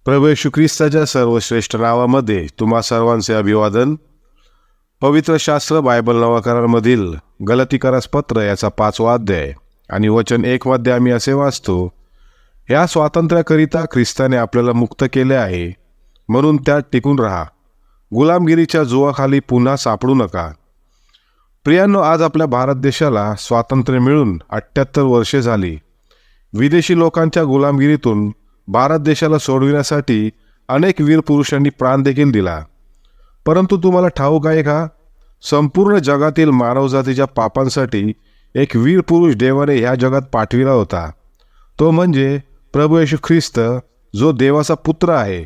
प्रभू येशू ख्रिस्ताच्या सर्वश्रेष्ठ नावामध्ये तुम्हा सर्वांचे अभिवादन. पवित्र शास्त्र बायबल नवा करारामधील गलातीकरास पत्र याचा 5वा अध्याय आणि वचन 1 मध्ये आम्ही असे वाचतो, ह्या स्वातंत्र्याकरिता ख्रिस्ताने आपल्याला मुक्त केले आहे, म्हणून त्यात टिकून राहा. गुलामगिरीच्या जुवाखाली पुन्हा सापडू नका. प्रियांनो, आज आपल्या भारत देशाला स्वातंत्र्य मिळून 78 वर्षे झाली. विदेशी लोकांच्या गुलामगिरीतून भारत देशाला सोडविण्यासाठी अनेक वीर पुरुषांनी प्राण देखील दिला. परंतु तुम्हाला ठाऊक आहे का, संपूर्ण जगातील मानवजातीच्या पापांसाठी एक वीर पुरुष देवाने ह्या जगात पाठविला होता. तो म्हणजे प्रभू येशू ख्रिस्त, जो देवाचा पुत्र आहे.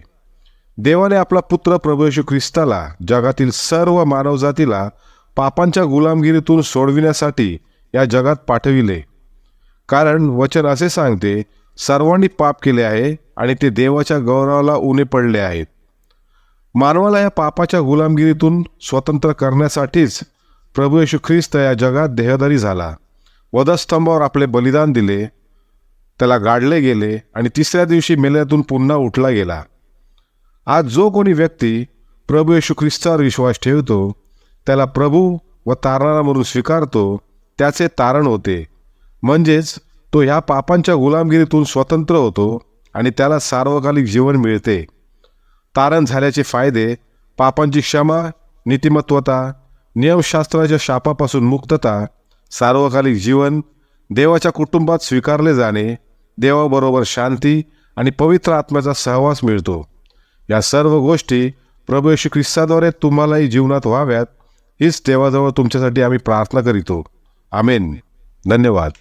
देवाने आपला पुत्र प्रभू येशू ख्रिस्ताला जगातील सर्व मानवजातीला पापांच्या गुलामगिरीतून सोडविण्यासाठी या जगात पाठविले. कारण वचन असे सांगते, सर्वांनी पाप केले आहे आणि ते देवाच्या गौरवाला उणे पडले आहेत. मानवाला या पापाच्या गुलामगिरीतून स्वतंत्र करण्यासाठीच प्रभू येशू ख्रिस्त या जगात देहधारी झाला. वधस्तंभावर आपले बलिदान दिले, त्याला गाडले गेले आणि 3ऱ्या दिवशी मेल्यातून पुन्हा उठला गेला. आज जो कोणी व्यक्ती प्रभू येशू ख्रिस्तावर विश्वास ठेवतो, त्याला प्रभू व तारणारा म्हणून स्वीकारतो, त्याचे तारण होते. म्हणजेच तो ह्या पापांच्या गुलामगिरीतून स्वतंत्र होतो आणि त्याला सार्वकालिक जीवन मिळते. तारण झाल्याचे फायदे: पापांची क्षमा, नीतिमत्वता, नियमशास्त्राच्या शापापासून मुक्तता, सार्वकालिक जीवन, देवाच्या कुटुंबात स्वीकारले जाणे, देवाबरोबर शांती आणि पवित्र आत्म्याचा सहवास मिळतो. या सर्व गोष्टी प्रभू येशू ख्रिस्ताद्वारे तुम्हालाही जीवनात व्हाव्यात, हीच देवाजवळ तुमच्यासाठी आम्ही प्रार्थना करीतो. आमेन. धन्यवाद.